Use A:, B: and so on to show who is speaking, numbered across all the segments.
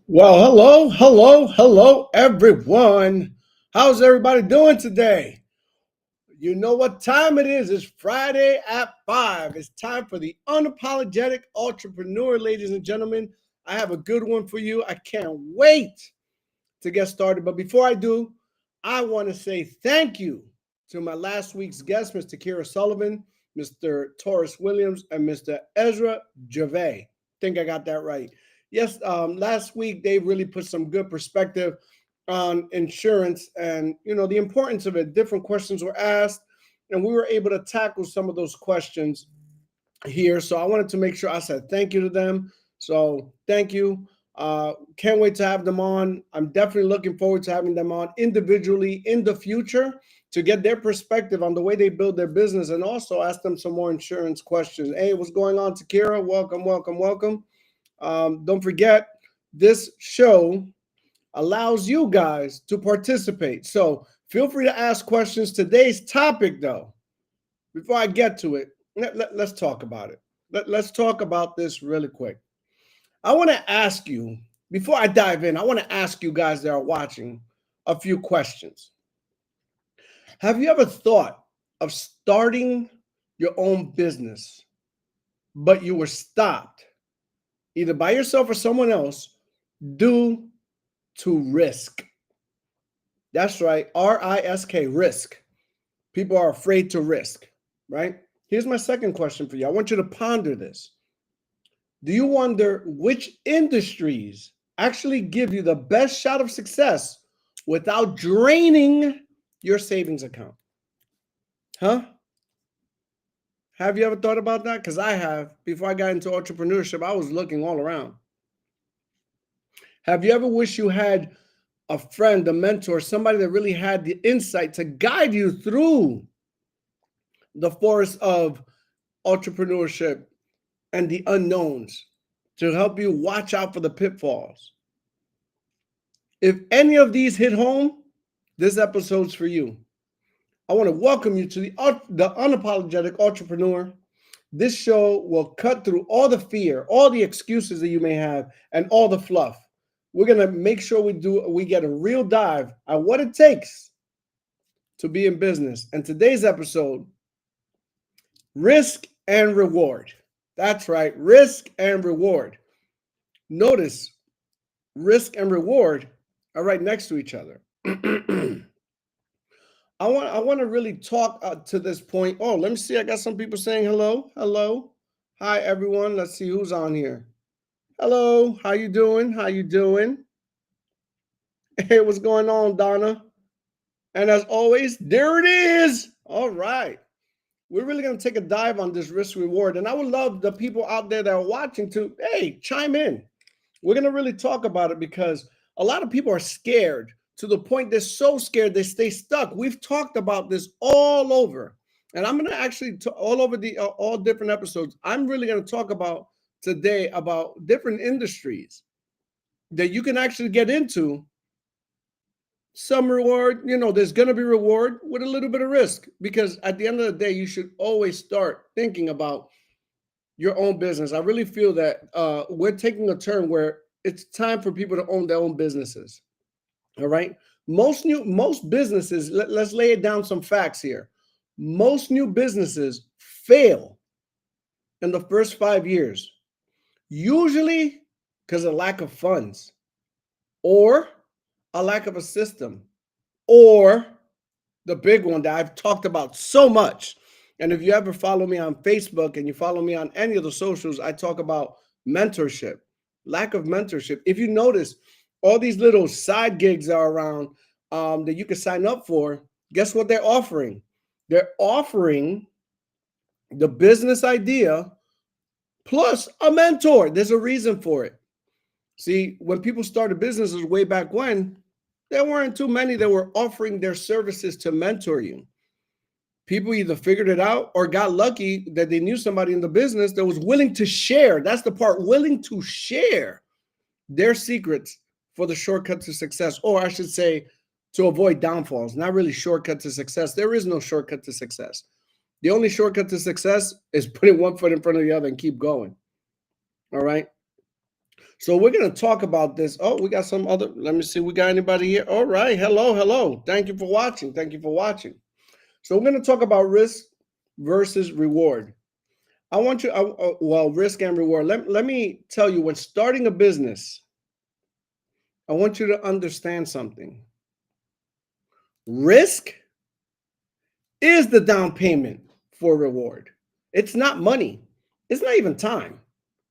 A: Well, hello, everyone. How's everybody doing today? You know what time it is. It's Friday at 5. It's time for the Unapologetic Entrepreneur, ladies and gentlemen. I have a good one for you. I can't wait to get started. But before I do, I want to say thank you to my last week's guests, Mr. Kira Sullivan, Mr. Taurus Williams, and Mr. Ezra Gervais. Think I got that right. Yes, last week they really put some good perspective on insurance and the importance of it. Different questions were asked, and we were able to tackle some of those questions here. So I wanted to make sure I said thank you to them. So thank you. Can't wait to have them on. I'm definitely looking forward to having them on individually in the future to get their perspective on the way they build their business, and also ask them some more insurance questions. Hey, what's going on, Takira? Welcome. Don't forget, this show allows you guys to participate. So feel free to ask questions. Today's topic, though, before I get to it, let's talk about it. Let's talk about this really quick. I want to ask you, before I dive in, I want to ask you guys that are watching a few questions. Have you ever thought of starting your own business, but you were stopped either by yourself or someone else due to risk? That's right, R-I-S-K, risk. People are afraid to risk, right? Here's my second question for you. I want you to ponder this. Do you wonder which industries actually give you the best shot of success without draining your savings account? Huh? Have you ever thought about that? Because I have. Before I got into entrepreneurship, I was looking all around. Have you ever wished you had a friend, a mentor, somebody that really had the insight to guide you through the forest of entrepreneurship and the unknowns, to help you watch out for the pitfalls? If any of these hit home, this episode's for you. I want to welcome you to the Unapologetic Entrepreneur. This show will cut through all the fear, all the excuses that you may have, and all the fluff. We're going to make sure we get a real dive at what it takes to be in business. And today's episode, risk and reward. That's right, risk and reward. Notice risk and reward are right next to each other. I want to really talk to this point. Oh, let me see. I got some people saying hello. Hello. Hi, everyone. Let's see who's on here. Hello. How you doing? Hey, what's going on, Donna? And as always, there it is. All right. We're really going to take a dive on this risk reward. And I would love the people out there that are watching to, hey, chime in. We're going to really talk about it because a lot of people are scared to the point they're so scared they stay stuck. We've talked about this all over. And I'm going to actually, all over the all different episodes, I'm really going to talk about today about different industries that you can actually get into. Some reward, there's going to be reward with a little bit of risk, because at the end of the day, you should always start thinking about your own business. I really feel that we're taking a turn where it's time for people to own their own businesses. All right. Most businesses, let's lay it down some facts here. Most new businesses fail in the first 5 years, usually because of lack of funds or a lack of a system, or the big one that I've talked about so much. And if you ever follow me on Facebook and you follow me on any of the socials, I talk about mentorship, lack of mentorship. If you notice, all these little side gigs are around that you can sign up for. Guess what they're offering? They're offering the business idea plus a mentor. There's a reason for it. See, when people started businesses way back when, there weren't too many that were offering their services to mentor you. People either figured it out or got lucky that they knew somebody in the business that was willing to share. That's the part, willing to share their secrets for the shortcut to success, or I should say, to avoid downfalls. Not really shortcut to success. There is no shortcut to success. The only shortcut to success is putting one foot in front of the other and keep going. All right. So we're going to talk about this. Oh, we got some other. Let me see. We got anybody here? All right. Hello. Hello. Thank you for watching. Thank you for watching. So we're going to talk about risk versus reward. I want you, well, risk and reward. Let me tell you, when starting a business, I want you to understand something. Risk is the down payment for reward. It's not money. It's not even time.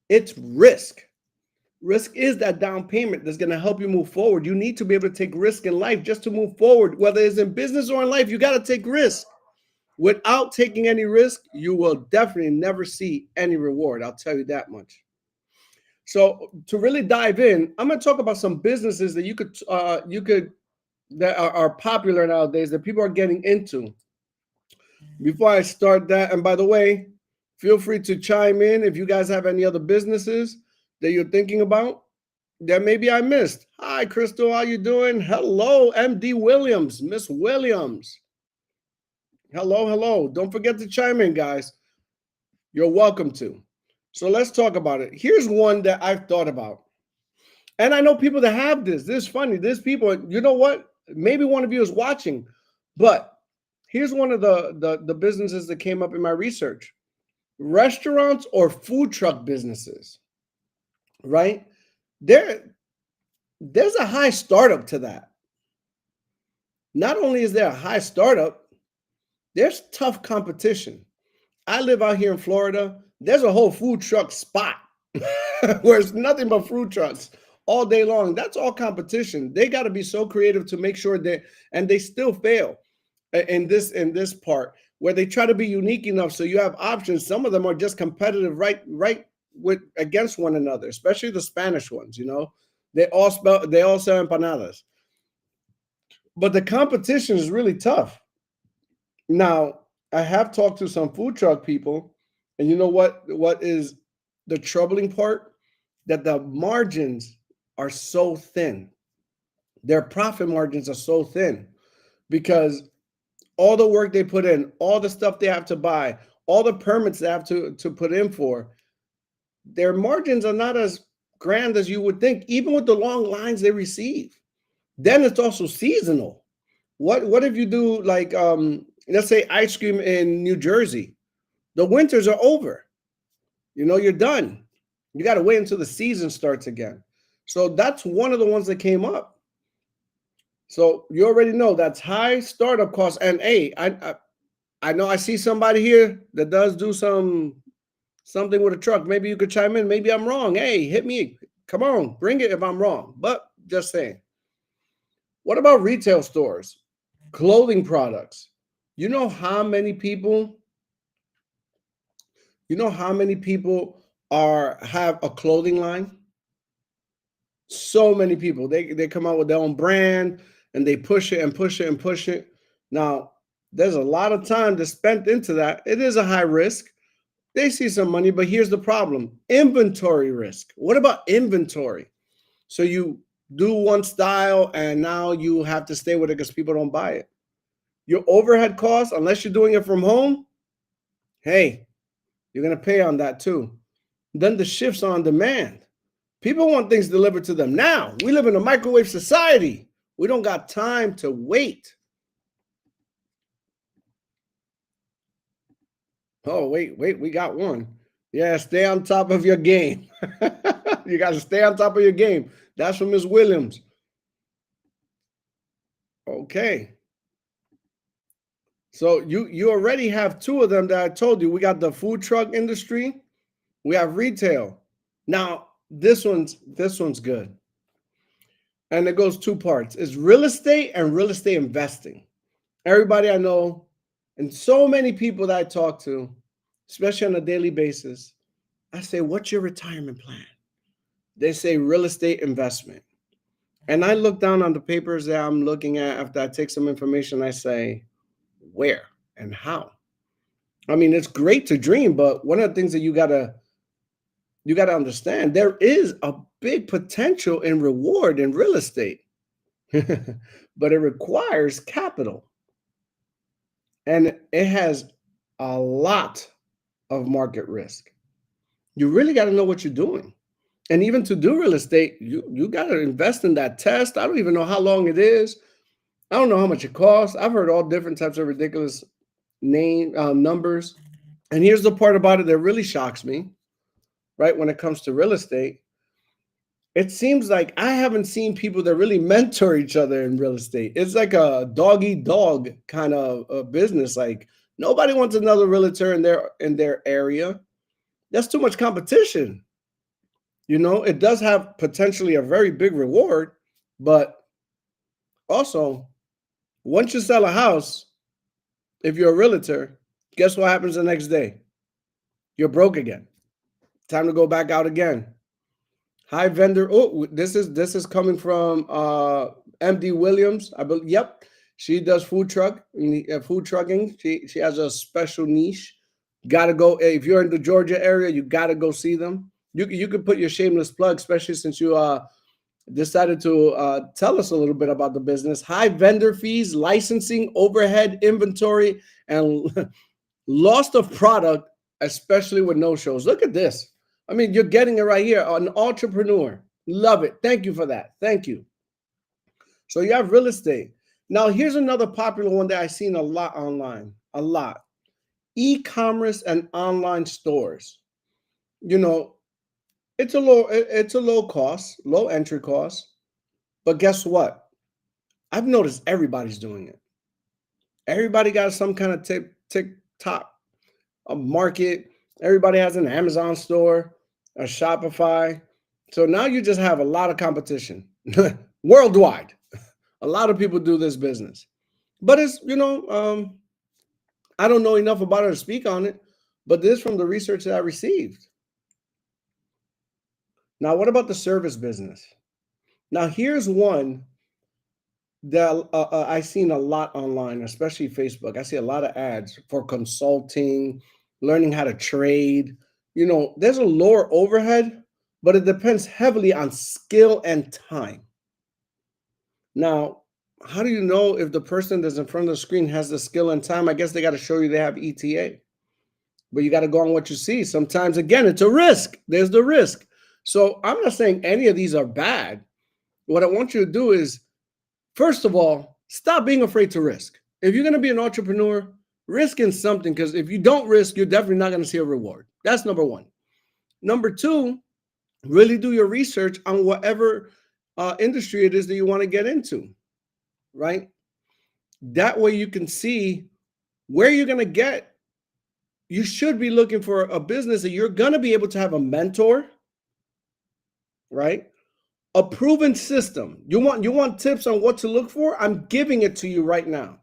A: It's risk. Risk is that down payment that's going to help you move forward. You need to be able to take risk in life just to move forward. Whether it's in business or in life, you got to take risk. Without taking any risk, you will definitely never see any reward. I'll tell you that much. So to really dive in, I'm going to talk about some businesses that you could that are popular nowadays that people are getting into. Before I start that, and by the way, feel free to chime in if you guys have any other businesses that you're thinking about that maybe I missed. Hi, Crystal, how you doing? Hello, MD Williams, Miss Williams. Hello, hello. Don't forget to chime in, guys. You're welcome to. So let's talk about it. Here's one that I've thought about. And I know people that have this. This is funny. There's people, you know what? Maybe one of you is watching, but here's one of the businesses that came up in my research. Restaurants or food truck businesses, right? There's a high startup to that. Not only is there a high startup, there's tough competition. I live out here in Florida. There's a whole food truck spot where it's nothing but food trucks all day long. That's all competition. They got to be so creative to make sure that, and they still fail in this part where they try to be unique enough so you have options. Some of them are just competitive right with against one another, especially the Spanish ones. You know, they all sell empanadas, but the competition is really tough. Now, I have talked to some food truck people, and you know what is the troubling part? That the margins are so thin. Their profit margins are so thin because all the work they put in, all the stuff they have to buy, all the permits they have to put in for, their margins are not as grand as you would think, even with the long lines they receive. Then it's also seasonal. What if you do like let's say ice cream in New Jersey? The winters are over. You know, you're done. You got to wait until the season starts again. So that's one of the ones that came up. So you already know that's high startup costs. And hey, I know I see somebody here that does do something with a truck. Maybe you could chime in. Maybe I'm wrong. Hey, hit me. Come on, bring it if I'm wrong. But just saying. What about retail stores? Clothing products. You know how many people have a clothing line? So many people. They come out with their own brand and they push it and push it and push it. Now, there's a lot of time that's spent into that. It is a high risk. They see some money, but here's the problem. Inventory risk. What about inventory? So you do one style and now you have to stay with it because people don't buy it. Your overhead costs, unless you're doing it from home, hey, you're going to pay on that too. Then the shifts on demand. People want things delivered to them now. We live in a microwave society. We don't got time to wait. Oh, wait, we got one. Yeah, stay on top of your game. You got to stay on top of your game. That's from Ms. Williams. Okay. So you already have two of them that I told you. We got the food truck industry. We have retail. Now, this one's good. And it goes two parts. It's real estate and real estate investing. Everybody I know and so many people that I talk to, especially on a daily basis, I say, "What's your retirement plan?" They say real estate investment. And I look down on the papers that I'm looking at after I take some information. I say, where and how? I mean, it's great to dream, but one of the things that you gotta understand, there is a big potential in reward in real estate, but it requires capital, and it has a lot of market risk. You really got to know what you're doing. And even to do real estate, you got to invest in that test. I don't even know how long it is. I don't know how much it costs. I've heard all different types of ridiculous numbers. And here's the part about it that really shocks me, right? When it comes to real estate, it seems like I haven't seen people that really mentor each other in real estate. It's like a dog eat dog kind of business. Like nobody wants another realtor in their area. That's too much competition. It does have potentially a very big reward, but also once you sell a house, if you're a realtor, guess what happens the next day? You're broke again. Time to go back out again. High vendor. Oh, this is coming from MD Williams. I believe. Yep, she does food trucking. She has a special niche. Got to go if you're in the Georgia area. You got to go see them. You could put your shameless plug, especially since you decided to tell us a little bit about the business. High vendor fees, licensing, overhead, inventory, and loss of product, especially with no shows. Look at this. I mean, you're getting it right here. An entrepreneur. Love it. Thank you for that. Thank you. So you have real estate. Now, here's another popular one that I've seen a lot online. A lot. E-commerce and online stores. You know, it's a low cost, low entry cost. But guess what? I've noticed everybody's doing it. Everybody got some kind of TikTok a market. Everybody has an Amazon store, a Shopify. So now you just have a lot of competition worldwide. A lot of people do this business, but I don't know enough about it to speak on it. But this from the research that I received. Now, what about the service business? Now, here's one that I've seen a lot online, especially Facebook. I see a lot of ads for consulting, learning how to trade. There's a lower overhead, but it depends heavily on skill and time. Now, how do you know if the person that's in front of the screen has the skill and time? I guess they got to show you they have ETA, but you got to go on what you see. Sometimes, again, it's a risk. There's the risk. So I'm not saying any of these are bad. What I want you to do is, first of all, stop being afraid to risk. If you're going to be an entrepreneur, risk in something, because if you don't risk, you're definitely not going to see a reward. That's number one. Number two, really do your research on whatever industry it is that you want to get into, right? That way you can see where you're going to get. You should be looking for a business that you're going to be able to have a mentor, right? A proven system. You want tips on what to look for? I'm giving it to you right now.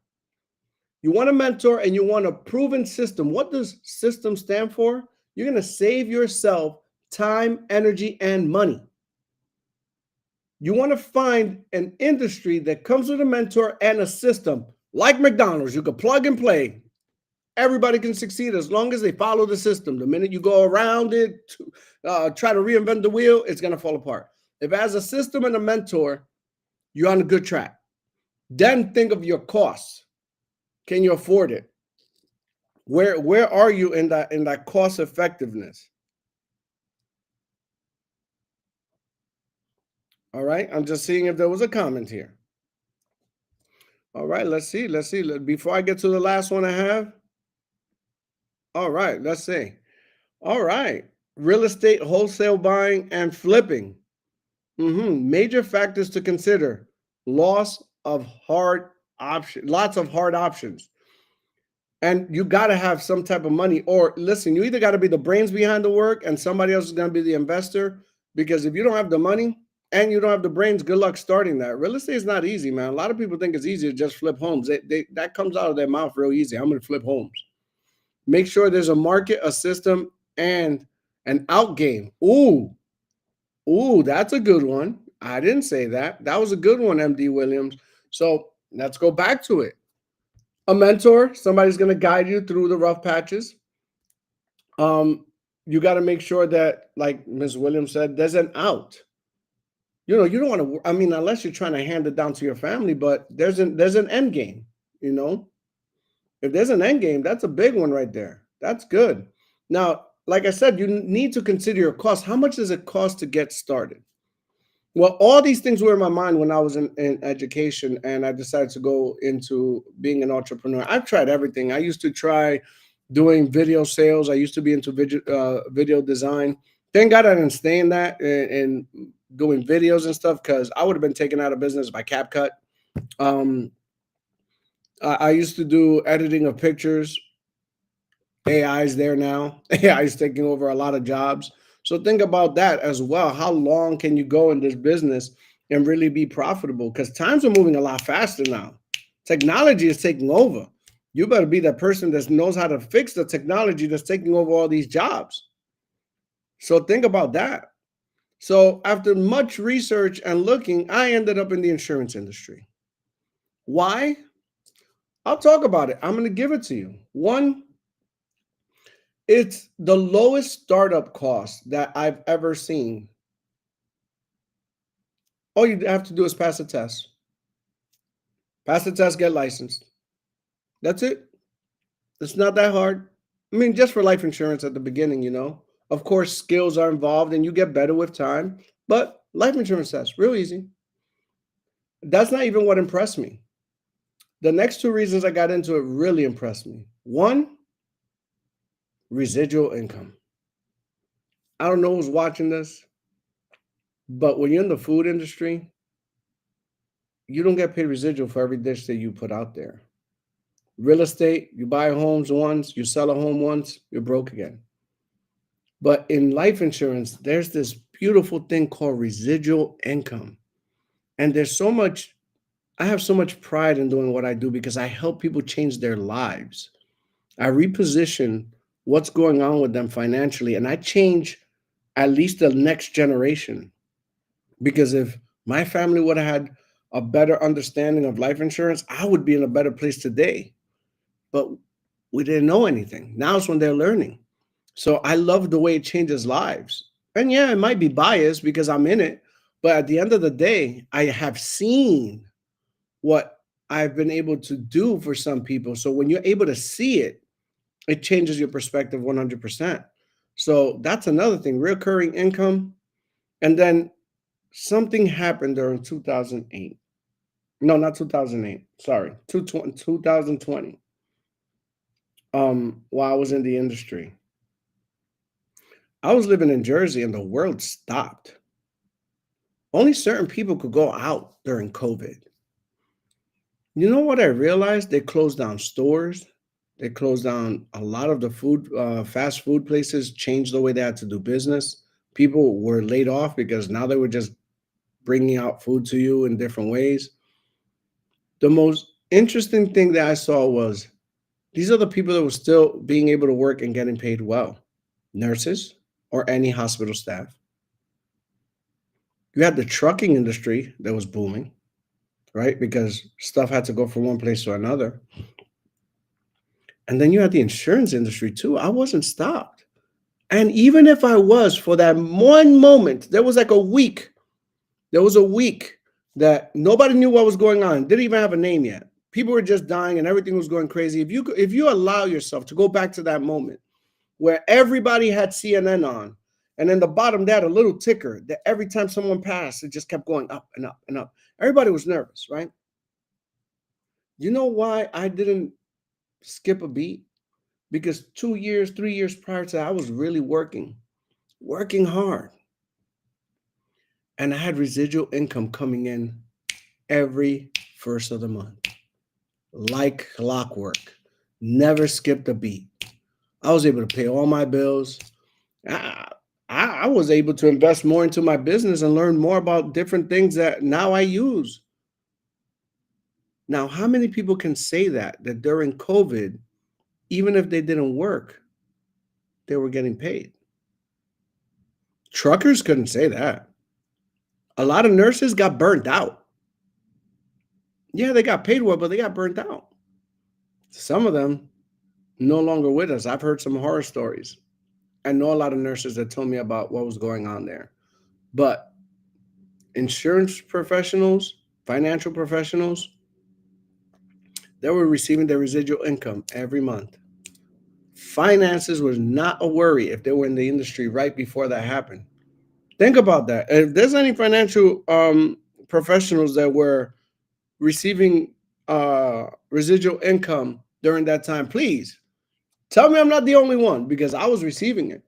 A: You want a mentor and you want a proven system. What does system stand for? You're going to save yourself time, energy, and money. You want to find an industry that comes with a mentor and a system, like McDonald's. You can plug and play. Everybody can succeed as long as they follow the system. The minute you go around it, try to reinvent the wheel, it's going to fall apart. If it has a system and a mentor, you're on a good track. Then think of your costs. Can you afford it? Where are you in that cost effectiveness? All right. I'm just seeing if there was a comment here. All right. Let's see. Let's see. Before I get to the last one I have. All right. Let's see. All right. Real estate wholesale buying and flipping. Major factors to consider: loss of hard option, lots of hard options. And you got to have some type of money. Or listen, you either got to be the brains behind the work and somebody else is going to be the investor. Because if you don't have the money and you don't have the brains, good luck starting that. Real estate is not easy, man. A lot of people think it's easy to just flip homes. That comes out of their mouth real easy. I'm going to flip homes. Make sure there's a market, a system, and an out game. Ooh, that's a good one. I didn't say that. That was a good one, MD Williams. So let's go back to it. A mentor, somebody's going to guide you through the rough patches. You got to make sure that, like Ms. Williams said, there's an out. You don't want to, I mean, unless you're trying to hand it down to your family, but there's an end game, If there's an end game, that's a big one right there. That's good. Now, like I said, you need to consider your cost. How much does it cost to get started? Well, all these things were in my mind when I was in education and I decided to go into being an entrepreneur. I've tried everything. I used to try doing video sales. I used to be into video design. Thank God I didn't stay in that and doing videos and stuff, because I would have been taken out of business by CapCut. I used to do editing of pictures. AI is there now. AI is taking over a lot of jobs. So think about that as well. How long can you go in this business and really be profitable? Because times are moving a lot faster now. Technology is taking over. You better be that person that knows how to fix the technology that's taking over all these jobs. So think about that. So after much research and looking, I ended up in the insurance industry. Why? I'll talk about it. I'm going to give it to you. One, it's the lowest startup cost that I've ever seen. All you have to do is pass the test. Pass the test, get licensed. That's it. It's not that hard. I mean, just for life insurance at the beginning, Of course, skills are involved and you get better with time, but life insurance test, real easy. That's not even what impressed me. The next two reasons I got into it really impressed me. One, residual income. I don't know who's watching this, but when you're in the food industry, you don't get paid residual for every dish that you put out there. Real estate, you buy homes once, you sell a home once, you're broke again. But in life insurance, there's this beautiful thing called residual income. And I have so much pride in doing what I do because I help people change their lives. I reposition what's going on with them financially, and I change at least the next generation. Because if my family would have had a better understanding of life insurance, I would be in a better place today. But we didn't know anything. Now it's when they're learning. So I love the way it changes lives. And yeah, it might be biased because I'm in it. But at the end of the day, I have seen what I've been able to do for some people. So when you're able to see it, it changes your perspective 100%. So that's another thing, recurring income. And then something happened during 2008. No, not 2008. Sorry, 2020. While I was in the industry. I was living in Jersey and the world stopped. Only certain people could go out during COVID. You know what I realized? They closed down stores. They closed down a lot of the fast food places, changed the way they had to do business. People were laid off because now they were just bringing out food to you in different ways. The most interesting thing that I saw was these are the people that were still being able to work and getting paid well. Nurses or any hospital staff. You had the trucking industry that was booming, right? Because stuff had to go from one place to another. And then you had the insurance industry too. I wasn't stopped. And even if I was, for that one moment, there was like a week. There was a week that nobody knew what was going on. Didn't even have a name yet. People were just dying and everything was going crazy. If you allow yourself to go back to that moment where everybody had CNN on And then the bottom they had a little ticker that every time someone passed, it just kept going up and up and up. Everybody was nervous, right? You know why I didn't skip a beat? Because 2 years, 3 years prior to that, I was really working hard. And I had residual income coming in every first of the month, like clockwork. Never skipped a beat. I was able to pay all my bills. I was able to invest more into my business and learn more about different things that now I use. Now, how many people can say that during COVID, even if they didn't work, they were getting paid? Truckers couldn't say that. A lot of nurses got burnt out. Yeah, they got paid well, but they got burnt out. Some of them no longer with us. I've heard some horror stories. I know a lot of nurses that told me about what was going on there. But insurance professionals, financial professionals, they were receiving their residual income every month. Finances was not a worry if they were in the industry right before that happened. Think about that. If there's any financial professionals that were receiving residual income during that time, please tell me I'm not the only one, because I was receiving it.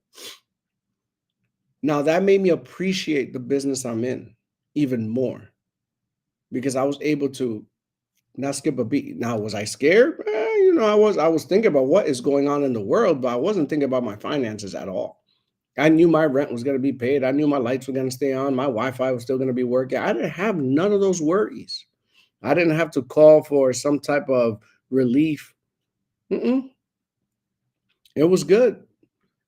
A: Now that made me appreciate the business I'm in even more, because I was able to not skip a beat. Now, was I scared? I was thinking about what is going on in the world, but I wasn't thinking about my finances at all. I knew my rent was going to be paid. I knew my lights were going to stay on. My Wi-Fi was still going to be working. I didn't have none of those worries. I didn't have to call for some type of relief. Mm-mm. It was good.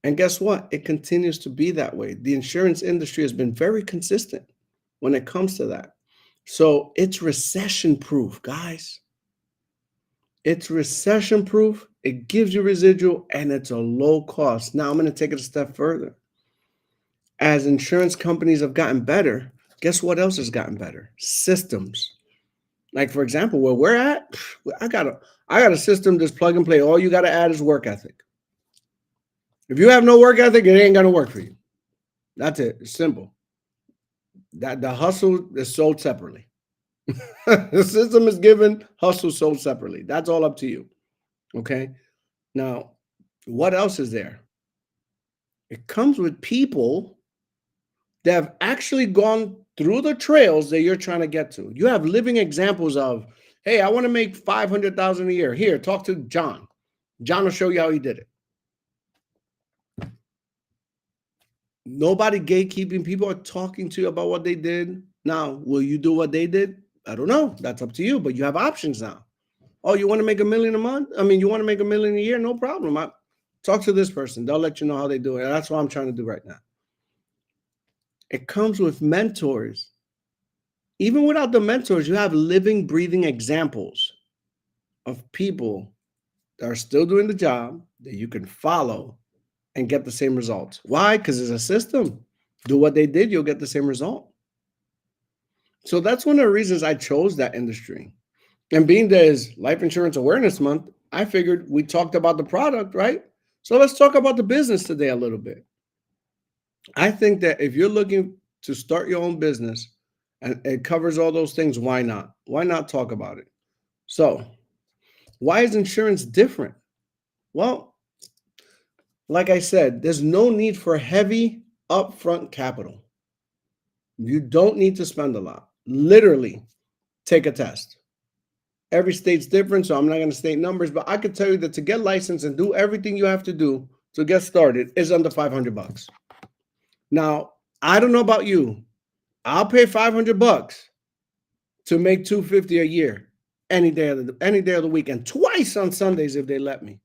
A: And guess what? It continues to be that way. The insurance industry has been very consistent when it comes to that. So it's recession proof, guys. It's recession proof. It gives you residual and it's a low cost. Now I'm going to take it a step further. As insurance companies have gotten better, guess what else has gotten better? Systems. Like, for example, where we're at, I got a system that's plug and play. All you got to add is work ethic. If you have no work ethic, it ain't going to work for you. That's it. It's simple. That the hustle is sold separately. The system is given, hustle sold separately. That's all up to you. Okay. Now, what else is there? It comes with people that have actually gone through the trails that you're trying to get to. You have living examples of, hey, I want to make 500,000 a year. Here, talk to John. John will show you how he did it. Nobody gatekeeping. People are talking to you about what they did. Now, will you do what they did? I don't know. That's up to you, but you have options now. Oh, you want to make $1 million a month? You want to make $1 million a year? No problem. Talk to this person. They'll let you know how they do it. That's what I'm trying to do right now. It comes with mentors. Even without the mentors, you have living, breathing examples of people that are still doing the job that you can follow and get the same results. Why? Because it's a system. Do what they did, you'll get the same result. So that's one of the reasons I chose that industry. And being that is Life Insurance Awareness Month, I figured we talked about the product, right? So let's talk about the business today a little bit. I think that if you're looking to start your own business and it covers all those things, why not? Why not talk about it? So, why is insurance different? Well, like I said, there's no need for heavy upfront capital. You don't need to spend a lot. Literally, take a test. Every state's different, so I'm not going to state numbers, but I could tell you that to get licensed and do everything you have to do to get started is under $500. Now, I don't know about you. I'll pay $500 to make $250 a year any day of the week, and twice on Sundays if they let me.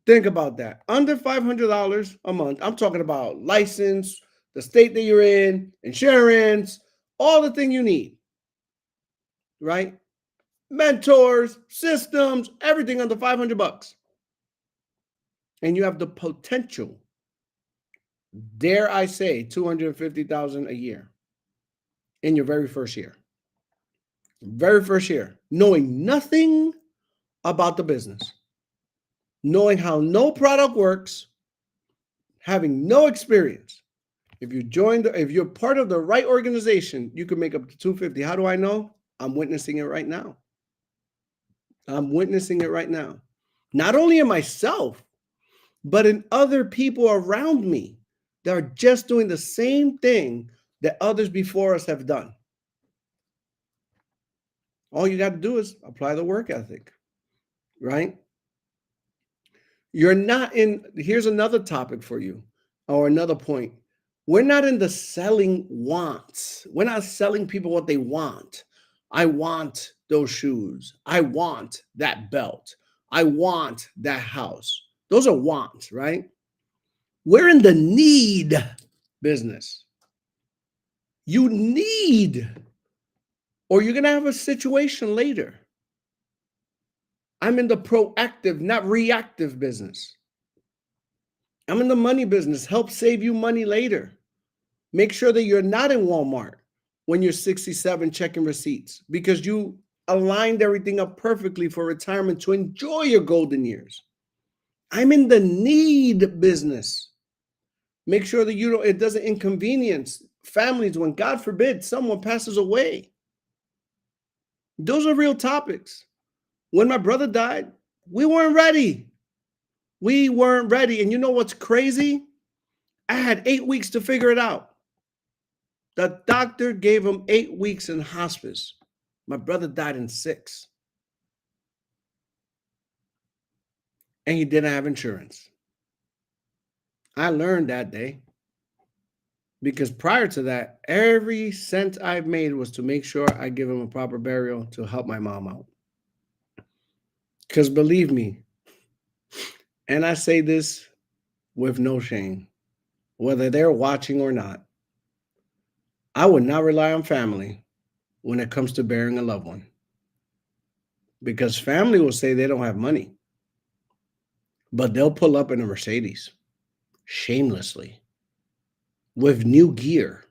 A: Think about that. Under $500 a month. I'm talking about license, the state that you're in, insurance, all the thing you need, right? Mentors, systems, everything under $500. And you have the potential, dare I say, $250,000 a year in your very first year. Very first year, knowing nothing about the business, knowing how no product works, having no experience. If if you're part of the right organization, you can make up to 250. How do I know? I'm witnessing it right now. I'm witnessing it right now. Not only in myself, but in other people around me that are just doing the same thing that others before us have done. All you got to do is apply the work ethic, right? You're not in, here's another topic for you, or another point. We're not in the selling wants. We're not selling people what they want. I want those shoes. I want that belt. I want that house. Those are wants, right? We're in the need business. You need, or you're going to have a situation later. I'm in the proactive, not reactive business. I'm in the money business. Help save you money later. Make sure that you're not in Walmart when you're 67 checking receipts because you aligned everything up perfectly for retirement to enjoy your golden years. I'm in the need business. Make sure that it doesn't inconvenience families when, God forbid, someone passes away. Those are real topics. When my brother died, we weren't ready. We weren't ready. And you know what's crazy? I had 8 weeks to figure it out. The doctor gave him 8 weeks in hospice. My brother died in 6. And he didn't have insurance. I learned that day because prior to that, every cent I've made was to make sure I give him a proper burial to help my mom out. Because believe me, and I say this with no shame, whether they're watching or not, I would not rely on family when it comes to burying a loved one. Because family will say they don't have money, but they'll pull up in a Mercedes shamelessly with new gear.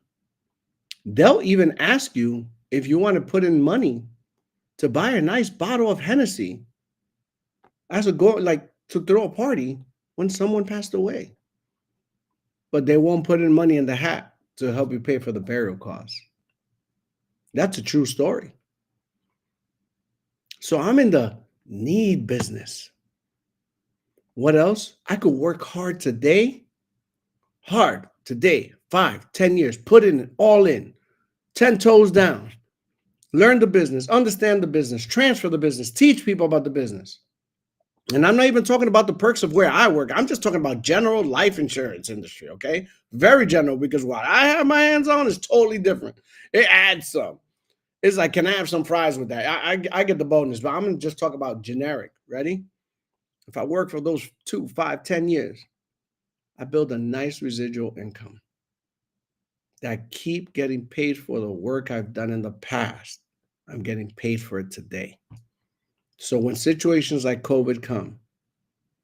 A: They'll even ask you if you want to put in money to buy a nice bottle of Hennessy as a go, like to throw a party when someone passed away. But they won't put in money in the hat to help you pay for the burial costs. That's a true story. So I'm in the need business. What else? I could work hard today, 5, 10 years, put in all in, 10 toes down, learn the business, understand the business, transfer the business, teach people about the business. And I'm not even talking about the perks of where I work. I'm just talking about general life insurance industry, okay? Very general, because what I have my hands on is totally different. It adds some. It's like, can I have some fries with that? I get the bonus, but I'm going to just talk about generic. Ready? If I work for those 2, 5, 10 years, I build a nice residual income that keep getting paid for the work I've done in the past. I'm getting paid for it today. So when situations like COVID come,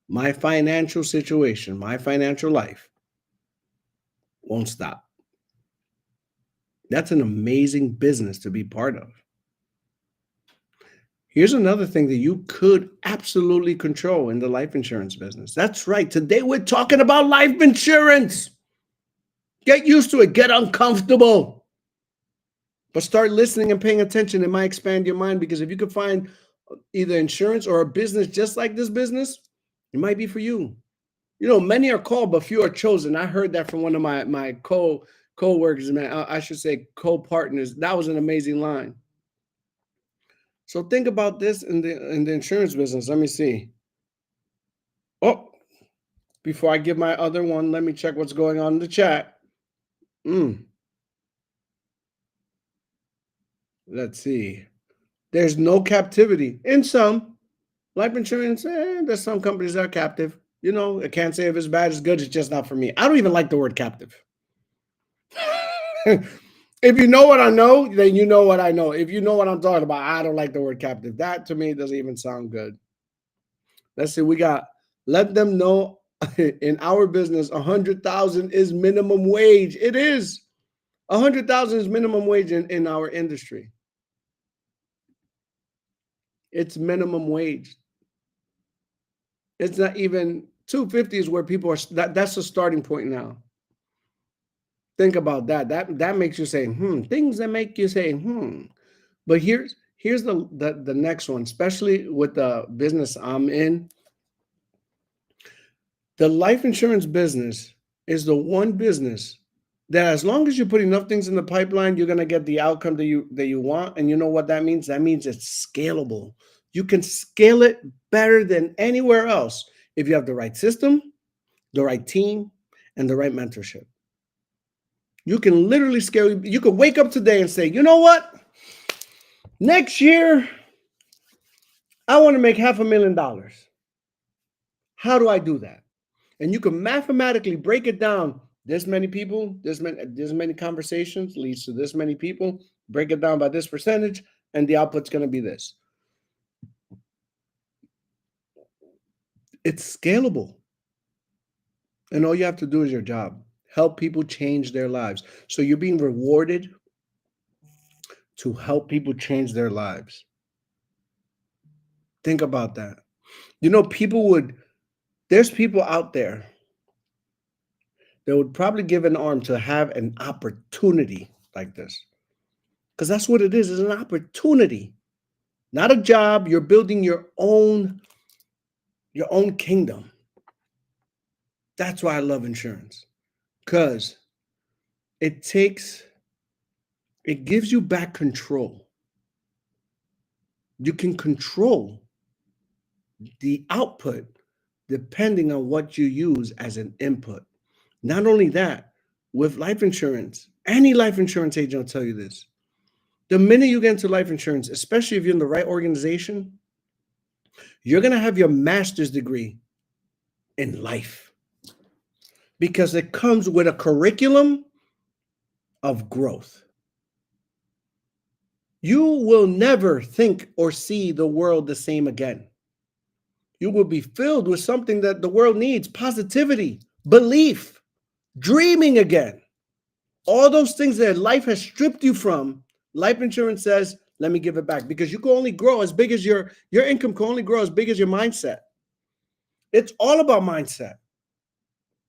A: my financial situation, my financial life won't stop. That's an amazing business to be part of. Here's another thing that you could absolutely control in the life insurance business. That's right. Today we're talking about life insurance. Get used to it. Get uncomfortable. But start listening and paying attention. It might expand your mind, because if you could find either insurance or a business just like this business, it might be for you. You know, many are called, but few are chosen. I heard that from one of my co-workers, man. I should say co-partners. That was an amazing line. So think about this in the insurance business. Let me see. Oh, before I give my other one, let me check what's going on in the chat. Let's see. There's no captivity in some life insurance. There's some companies that are captive. You know, I can't say if it's bad, it's good. It's just not for me. I don't even like the word captive. If you know what I know, then you know what I know. If you know what I'm talking about, I don't like the word captive. That to me doesn't even sound good. Let's see. We got, let them know in our business, 100,000 is minimum wage. It is. 100,000 is minimum wage in our industry. It's minimum wage. It's not even 250 is where people are. That's the starting point now. Think about that. That makes you say, things that make you say, But here's the next one, especially with the business I'm in. The life insurance business is the one business that, as long as you put enough things in the pipeline, you're gonna get the outcome that you want. And you know what that means? That means it's scalable. You can scale it better than anywhere else if you have the right system, the right team, and the right mentorship. You can literally scale. You could wake up today and say, you know what? Next year, I want to make $500,000. How do I do that? And you can mathematically break it down. This many people, this many conversations leads to this many people. Break it down by this percentage, and the output's going to be this. It's scalable. And all you have to do is your job. Help people change their lives. So you're being rewarded to help people change their lives. Think about that. There's people out there that would probably give an arm to have an opportunity like this. Because that's what it is. It's an opportunity, not a job. You're building your own kingdom. That's why I love insurance. Because it gives you back control. You can control the output depending on what you use as an input. Not only that, with life insurance, any life insurance agent will tell you this. The minute you get into life insurance, especially if you're in the right organization, you're going to have your master's degree in life because it comes with a curriculum of growth. You will never think or see the world the same again. You will be filled with something that the world needs: positivity, belief, dreaming again. All those things that life has stripped you from, life insurance says, let me give it back, because you can only grow as big as your income can only grow as big as your mindset. It's all about mindset.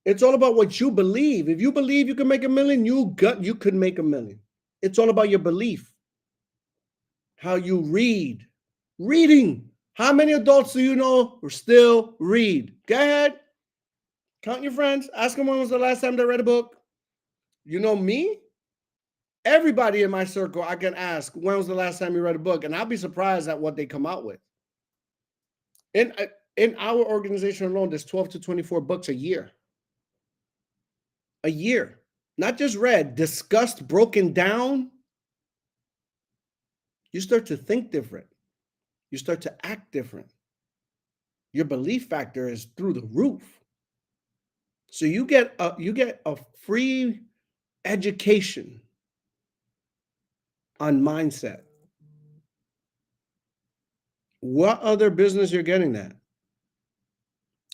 A: It's all about what you believe. If you believe you can make $1 million, you could make $1 million. It's all about your belief. How you read. Reading. How many adults do you know who still read? Go ahead. Count your friends. Ask them when was the last time they read a book. You know me? Everybody in my circle, I can ask, when was the last time you read a book? And I'll be surprised at what they come out with. In our organization alone, there's 12 to 24 books a year. A year. Not just read, discussed, broken down. You start to think different. You start to act different. Your belief factor is through the roof. So you get a free education on mindset. What other business you're getting that?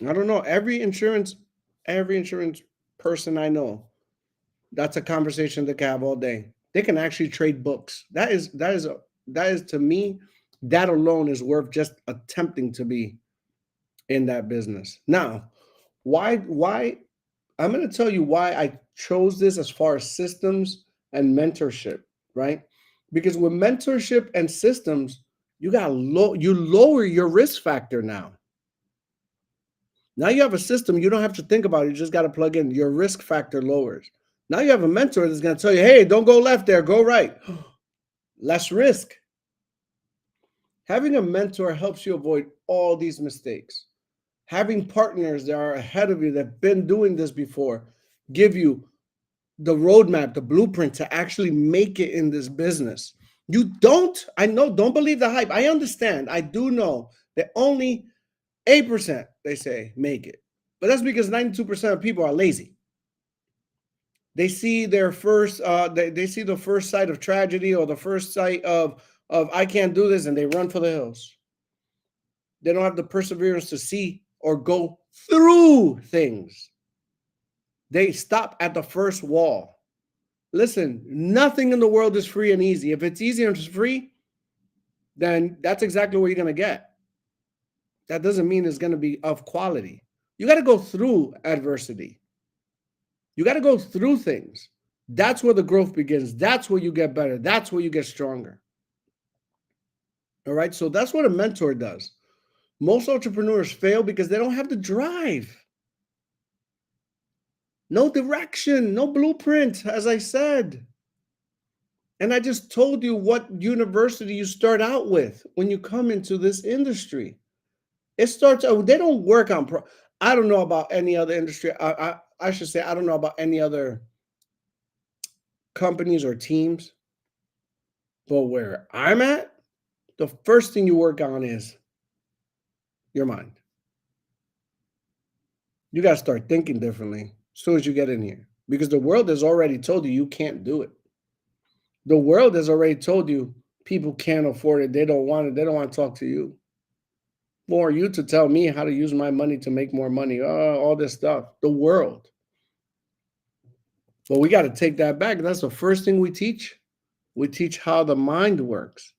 A: I don't know. Every insurance person I know, that's a conversation they can have all day. They can actually trade books. That is to me, that alone is worth just attempting to be in that business. Now, why I'm going to tell you why I chose this as far as systems and mentorship, right? Because with mentorship and systems, you lower your risk factor now. Now you have a system, you don't have to think about it. You just got to plug in. Your risk factor lowers. Now you have a mentor that's going to tell you, hey, don't go left there, go right. Less risk. Having a mentor helps you avoid all these mistakes. Having partners that are ahead of you that have been doing this before give you the roadmap, the blueprint to actually make it in this business. Don't believe the hype. I understand. I do know that only 8%, they say, make it. But that's because 92% of people are lazy. They see their first, they see the first sight of tragedy or the first sight of I can't do this, and they run for the hills. They don't have the perseverance to see or go through things. They stop at the first wall. Listen, nothing in the world is free and easy. If it's easy and it's free, then that's exactly what you're going to get. That doesn't mean it's going to be of quality. You got to go through adversity. You got to go through things. That's where the growth begins. That's where you get better. That's where you get stronger. All right. So that's what a mentor does. Most entrepreneurs fail because they don't have the drive. No direction, no blueprint, as I said. And I just told you what university you start out with when you come into this industry. It starts out, they don't work on, I don't know about any other industry. I should say, I don't know about any other companies or teams, but where I'm at, the first thing you work on is your mind. You got to start thinking differently as soon as you get in here because the world has already told you can't do it. The world has already told you people can't afford it. They don't want it. They don't want to talk to you. For you to tell me how to use my money to make more money, all this stuff. The world. But we got to take that back. That's the first thing we teach. We teach how the mind works.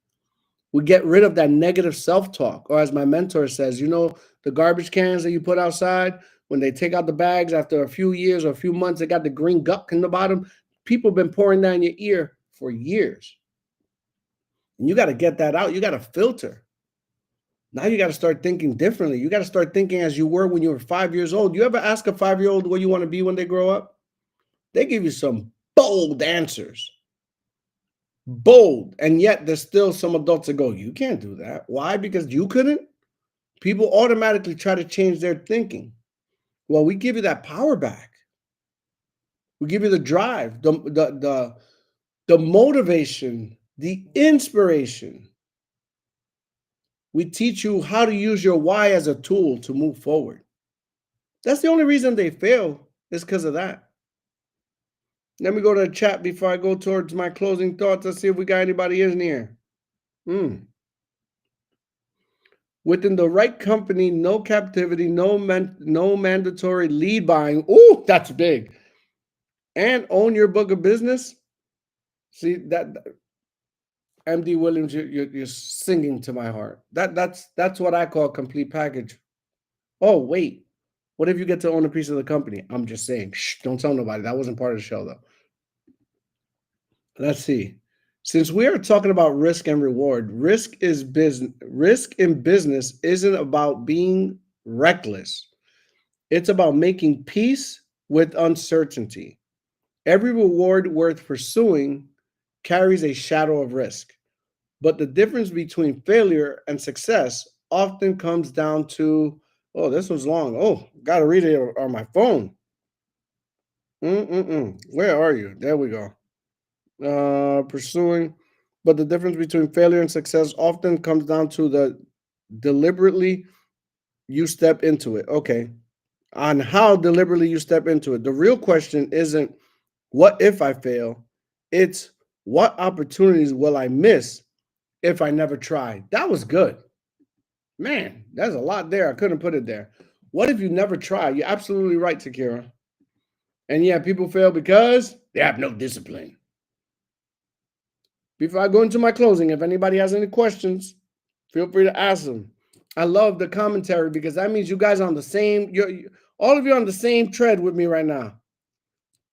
A: We get rid of that negative self-talk. Or as my mentor says, the garbage cans that you put outside, when they take out the bags after a few years or a few months, they got the green guck in the bottom. People have been pouring that in your ear for years. And you got to get that out. You got to filter. Now you got to start thinking differently. You got to start thinking as you were when you were 5 years old. You ever ask a 5-year-old what you want to be when they grow up? They give you some bold answers. Bold. And yet there's still some adults that go, you can't do that. Why? Because you couldn't? People automatically try to change their thinking. Well, we give you that power back. We give you the drive, the motivation, the inspiration. We teach you how to use your why as a tool to move forward. That's the only reason they fail is because of that. Let me go to the chat before I go towards my closing thoughts. Let's see if we got anybody in here. Within the right company, no captivity, no mandatory lead buying. Ooh, that's big. And own your book of business. See that, MD Williams, you're singing to my heart. That's what I call a complete package. Oh, wait. What if you get to own a piece of the company? I'm just saying. Shh, don't tell nobody. That wasn't part of the show, though. Let's see. Since we are talking about risk and reward, risk in business isn't about being reckless. It's about making peace with uncertainty. Every reward worth pursuing carries a shadow of risk. But the difference between failure and success often comes down to, oh, this was long. Oh, got to read it on my phone. Where are you? There we go. Pursuing. But the difference between failure and success often comes down to the deliberately you step into it. Okay. On how deliberately you step into it. The real question isn't what if I fail? It's what opportunities will I miss if I never try? That was good. Man, there's a lot there. I couldn't put it there. What if you never try? You're absolutely right, Takira. And yeah, people fail because they have no discipline. Before I go into my closing, if anybody has any questions, feel free to ask them. I love the commentary because that means you guys are on the same, all of you are on the same tread with me right now.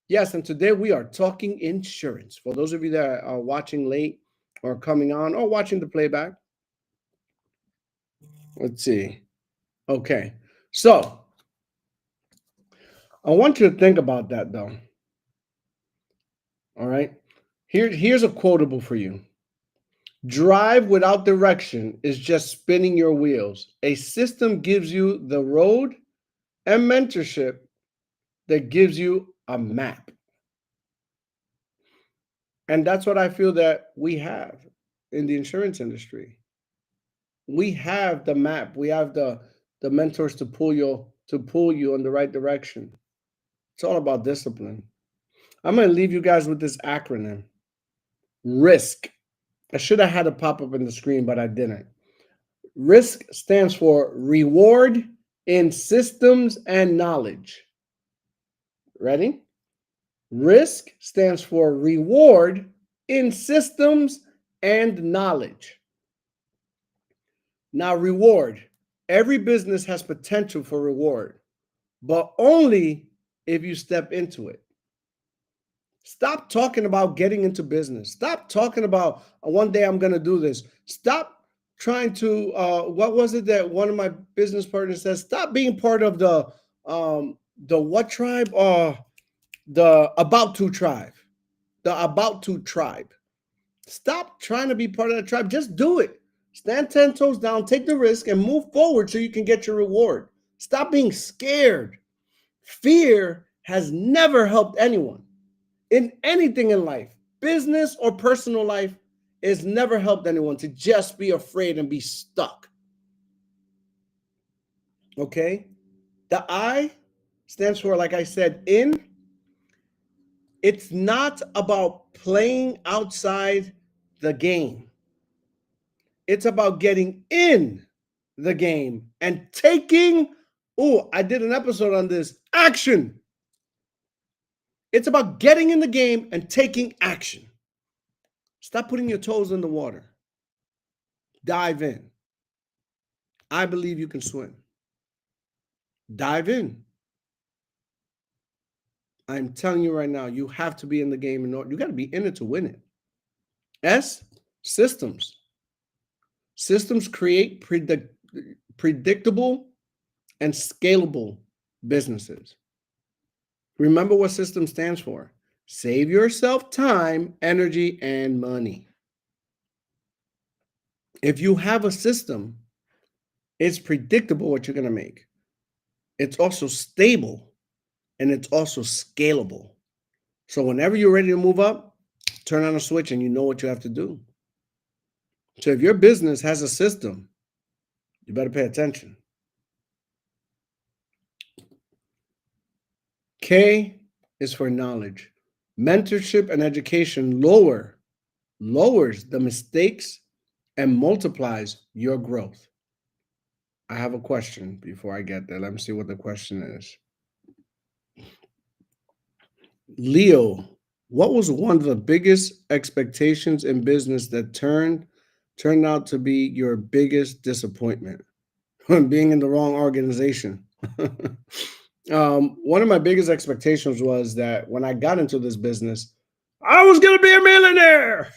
A: Yes, and today we are talking insurance. For those of you that are watching late or coming on or watching the playback, let's see. Okay, so I want you to think about that though. All right, here's a quotable for you. Drive without direction is just spinning your wheels. A system gives you the road, and mentorship that gives you a map. And that's what I feel that we have in the insurance industry. We have the map. We have the mentors to pull you in the right direction. It's all about discipline. I'm going to leave you guys with this acronym. RISK. I should have had it pop up in the screen, but I didn't. RISK stands for Reward in Systems and Knowledge. Ready? RISK stands for Reward in Systems and Knowledge. Now, reward. Every business has potential for reward. but only if you step into it. Stop talking about getting into business. Stop talking about one day I'm going to do this. Stop trying to, what was it that one of my business partners says? Stop being part of the what tribe? The about to tribe. The about to tribe. Stop trying to be part of that tribe. Just do it. Stand 10 toes down, take the risk, and move forward so you can get your reward. Stop being scared. Fear has never helped anyone in anything in life, business or personal life. It's never helped anyone to just be afraid and be stuck. Okay? The I stands for, like I said, in. It's not about playing outside the game. It's about getting in the game and taking, oh, I did an episode on this, action. It's about getting in the game and taking action. Stop putting your toes in the water. Dive in. I believe you can swim. Dive in. I'm telling you right now, you have to be in the game. You got to be in it to win it. S, systems. Systems create predictable and scalable businesses. Remember what system stands for. Save yourself time, energy, and money. If you have a system, it's predictable what you're going to make. It's also stable, and it's also scalable. So whenever you're ready to move up, turn on a switch and you know what you have to do. So if your business has a system, you better pay attention. K is for knowledge. Mentorship and education lowers the mistakes and multiplies your growth. I have a question before I get there. Let me see what the question is. Leo, what was one of the biggest expectations in business that turned out to be your biggest disappointment? Being in the wrong organization. One of my biggest expectations was that when I got into this business, I was going to be a millionaire.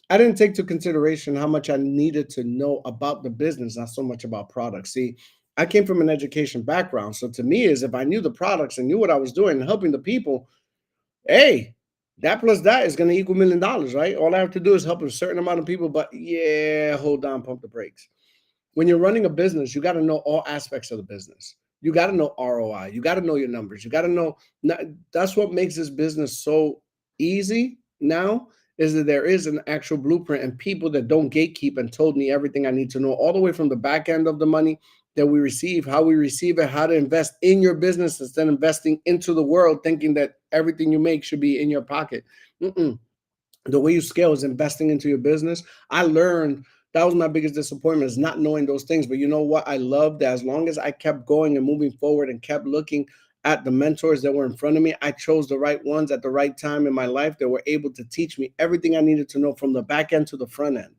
A: I didn't take to consideration how much I needed to know about the business, not so much about products. See, I came from an education background. So to me, is if I knew the products and knew what I was doing and helping the people, hey, that plus that is going to equal $1 million, right? All I have to do is help a certain amount of people. But yeah, hold on, pump the brakes. When you're running a business, you got to know all aspects of the business. You got to know ROI. You got to know your numbers. You got to know. That's what makes this business so easy now, is that there is an actual blueprint and people that don't gatekeep and told me everything I need to know, all the way from the back end of the money that we receive, how we receive it, how to invest in your business instead of investing into the world, thinking that everything you make should be in your pocket. The way you scale is investing into your business. I learned that was my biggest disappointment, is not knowing those things. But you know what? I loved that as long as I kept going and moving forward and kept looking at the mentors that were in front of me, I chose the right ones at the right time in my life that were able to teach me everything I needed to know from the back end to the front end.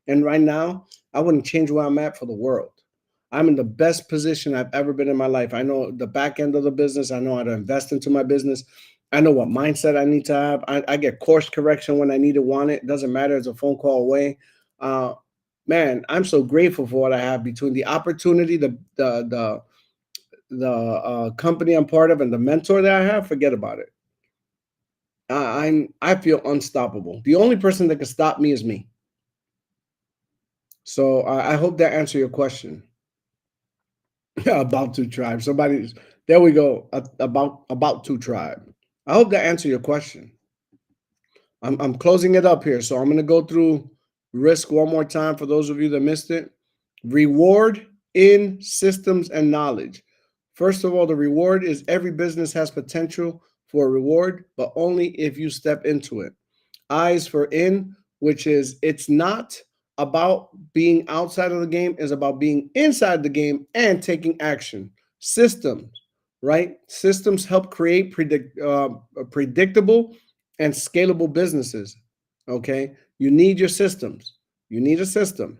A: And right now, I wouldn't change where I'm at for the world. I'm in the best position I've ever been in my life. I know the back end of the business. I know how to invest into my business. I know what mindset I need to have. I get course correction when I need to want it. It doesn't matter. It's a phone call away. Uh, man, I'm so grateful for what I have between the opportunity, the company I'm part of, and the mentor that I have. Forget about it. I feel unstoppable. The only person that can stop me is me. So I hope that answered your question. About to tribe. Somebody's there. We go. About to tribe. I hope that answered your question. I'm closing it up here, so I'm going to go through risk one more time for those of you that missed it. Reward in systems and knowledge. First of all, the reward is every business has potential for a reward, but only if you step into it. Eyes for in, which is it's not about being outside of the game, is about being inside the game and taking action. Systems, right? Systems help create predictable and scalable businesses. Okay, you need your systems. You need a system.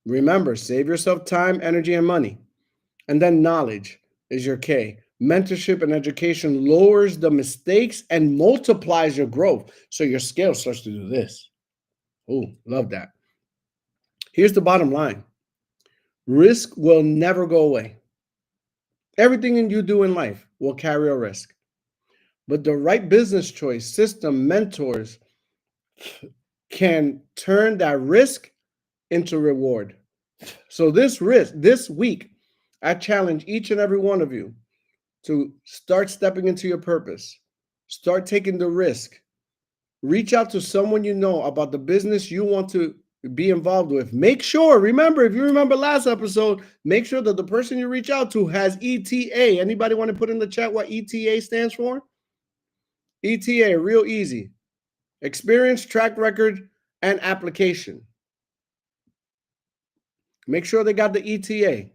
A: Remember, save yourself time, energy, and money. And then knowledge. is your K. Mentorship and education lowers the mistakes and multiplies your growth. So your scale starts to do this. Oh, love that. Here's the bottom line. Risk will never go away. Everything you do in life will carry a risk. But the right business choice, system, mentors can turn that risk into reward. So this week, I challenge each and every one of you to start stepping into your purpose. Start taking the risk. Reach out to someone you know about the business you want to be involved with. Make sure, remember, if you remember last episode, make sure that the person you reach out to has ETA. Anybody want to put in the chat what ETA stands for? ETA, real easy. Experience, track record, and application. Make sure they got the ETA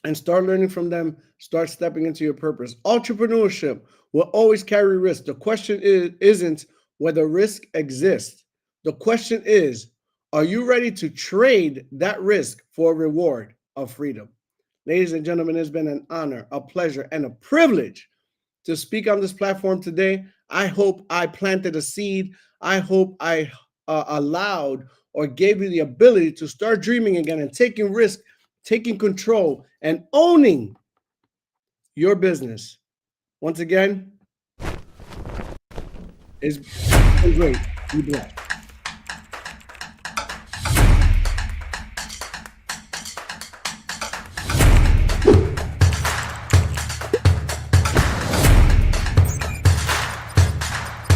A: and start learning from them. Start stepping into your purpose. Entrepreneurship will always carry risk. The question isn't whether risk exists. The question is, are you ready to trade that risk for a reward of freedom? Ladies and gentlemen, it's been an honor, a pleasure, and a privilege to speak on this platform today. I hope I planted a seed. I hope I allowed or gave you the ability to start dreaming again and taking risk, taking control, and owning your business. Once again, it's been great. Be blessed.